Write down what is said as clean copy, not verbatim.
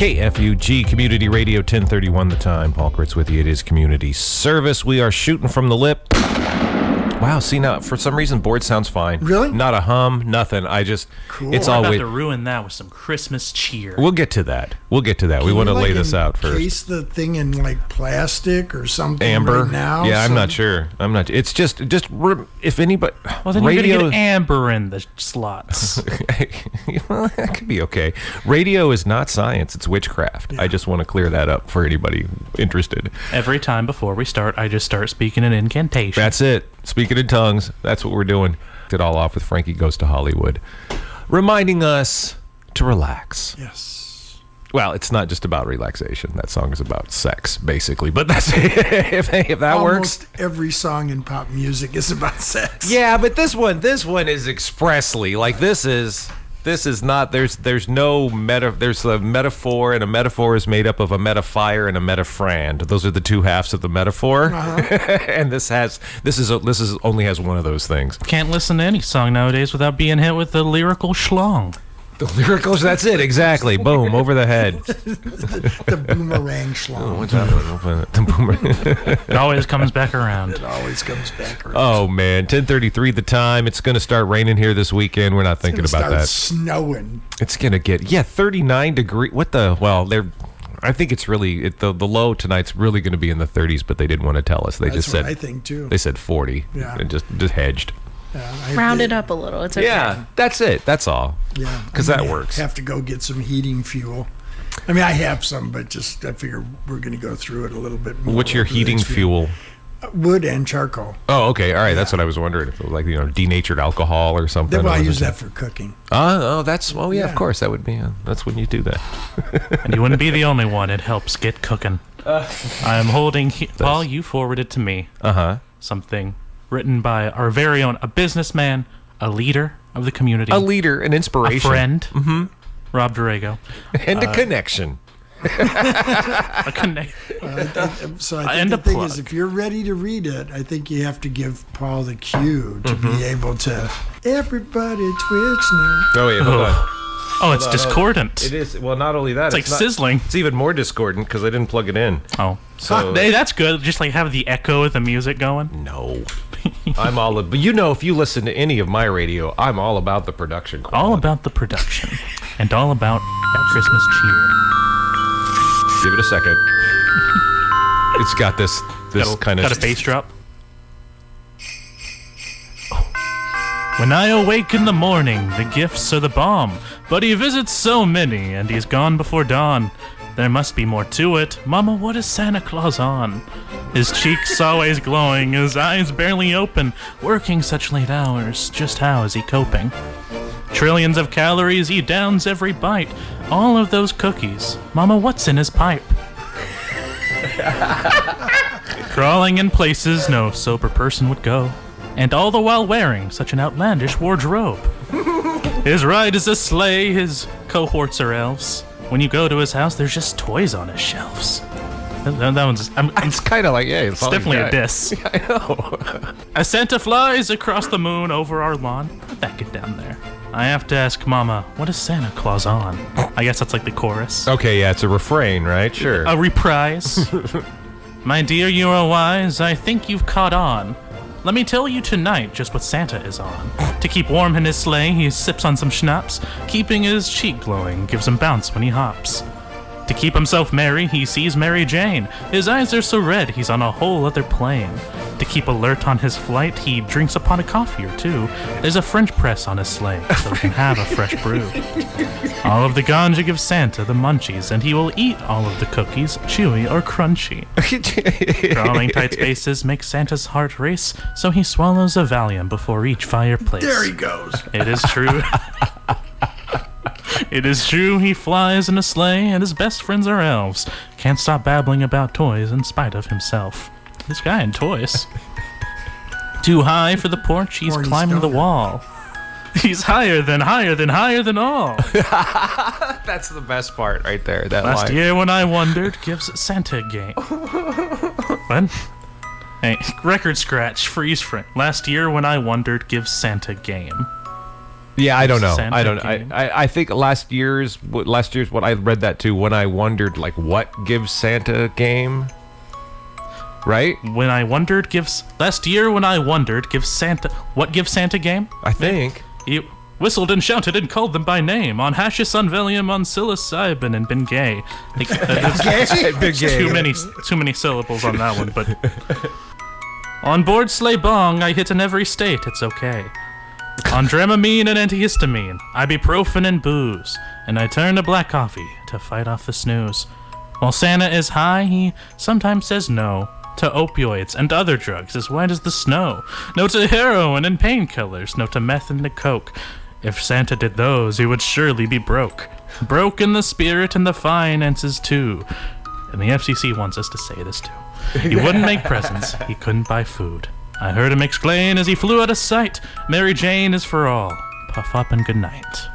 KFUG Community Radio, 1031 the time. Paul Kritz with you. It is community service. We are shooting from the lip. Wow, see now, for some reason, board sounds fine. Really? Not a hum, nothing. Cool. It's We're always... about to ruin that with some Christmas cheer. We'll get to that. We want to lay this out first. Encase the thing in like plastic or something. Amber. Right now. Yeah, I'm not sure. It's just if anybody. Well, then you're gonna get amber in the slots. Well, that could be okay. Radio is not science; it's witchcraft. Yeah. I just want to clear that up for anybody interested. Every time before we start, I just start speaking an incantation. That's it. Speaking in tongues. That's what we're doing. It all off with Frankie Goes to Hollywood, reminding us to relax. Yes. Well, it's not just about relaxation. That song is about sex, basically. But that's if that works. Almost every song in pop music is about sex. Yeah, but this one is expressly like this is not. There's no meta. There's a metaphor, and a metaphor is made up of a metaphire and a metaphrand. Those are the two halves of the metaphor. And this only has one of those things. Can't listen to any song nowadays without being hit with the lyrical schlong. The lyricals, that's it, exactly. Boom, over the head. the boomerang schlong. What's happening? The boomerang. It always comes back around. It always comes back around. Oh, man. 10:33 the time. It's going to start raining here this weekend. We're not thinking about that. It's snowing. It's going to get, 39 degrees. What the, well, I think it's really, the low tonight's really going to be in the 30s, but they didn't want to tell us. They That's just said, what I think, too. They said 40. Yeah. And just hedged. Round it up a little. It's okay. Yeah, that's it. That's all. Yeah, because that works. Have to go get some heating fuel. I mean, I have some, but just I figure we're going to go through it a little bit more. What's your heating fuel? Wood and charcoal. Oh, okay. All right. Yeah. That's what I was wondering. If it was like, denatured alcohol or something. Well, I use that for cooking. Yeah, of course. That would be, that's when you do that. And you wouldn't be the only one. It helps get cooking. I'm holding, Paul, you forwarded to me something written by our very own, a businessman, a leader of the community. A leader, an inspiration. A friend. Rob DeRego. And a connection. A connection. So I think the thing is, if you're ready to read it, I think you have to give Paul the cue to be able to, everybody twitch now. Oh, wait, hold on. Oh, it's discordant. It is. Well, not only that. It's like sizzling. It's even more discordant because I didn't plug it in. Oh. So hey, that's good. Just like have the echo of the music going. No. I'm all but if you listen to any of my radio, I'm all about the production quality. All about the production. And all about that Christmas cheer. Give it a second. It's got this kind of... Got a bass drop. When I awake in the morning, the gifts are the bomb. But he visits so many, and he's gone before dawn. There must be more to it. Mama, what is Santa Claus on? His cheeks always glowing, his eyes barely open. Working such late hours, just how is he coping? Trillions of calories, he downs every bite. All of those cookies. Mama, what's in his pipe? Crawling in places no sober person would go. And all the while wearing such an outlandish wardrobe. His ride is a sleigh, his cohorts are elves. When you go to his house, there's just toys on his shelves. That one's... it's kind of like, it's definitely a diss. Yeah, I know. A Santa flies across the moon over our lawn. Put that kid down there. I have to ask Mama, what is Santa Claus on? I guess that's like the chorus. Okay, yeah, it's a refrain, right? Sure. A reprise. My dear, you are wise. I think you've caught on. Let me tell you tonight just what Santa is on. To keep warm in his sleigh, he sips on some schnapps. Keeping his cheek glowing gives him bounce when he hops. To keep himself merry, he sees Mary Jane. His eyes are so red, he's on a whole other plane. To keep alert on his flight, he drinks upon a coffee or two. There's a French press on his sleigh, so he can have a fresh brew. All of the ganja gives Santa the munchies, and he will eat all of the cookies, chewy or crunchy. Crawling tight spaces make Santa's heart race, so he swallows a Valium before each fireplace. There he goes. It is true. It is true, he flies in a sleigh, and his best friends are elves. Can't stop babbling about toys in spite of himself. This guy and toys. Too high for the porch, he's climbing the wall. He's higher than all. That's the best part right there. That Last line. year when I wondered, gives Santa a game. What? Hey, record scratch, freeze frame. Last year when I wondered, gives Santa game. Yeah, I don't know. Santa I don't. game. I think last year's what I read that too when I wondered like what gives Santa game. Right? Last year when I wondered what gives Santa game? I think. He whistled and shouted and called them by name on hashish, on valium, on psilocybin, and been gay. Too many syllables on that one, but on board sleigh bong, I hit in every state. It's okay. On Dramamine and antihistamine, ibuprofen and booze, and I turn to black coffee to fight off the snooze. While Santa is high, he sometimes says no to opioids and other drugs as white as the snow. No to heroin and painkillers, no to meth and to coke. If Santa did those, he would surely be broke. Broke in the spirit and the finances too. And the FCC wants us to say this too. He wouldn't make presents, he couldn't buy food. I heard him exclaim as he flew out of sight, Mary Jane is for all. Puff up and good night.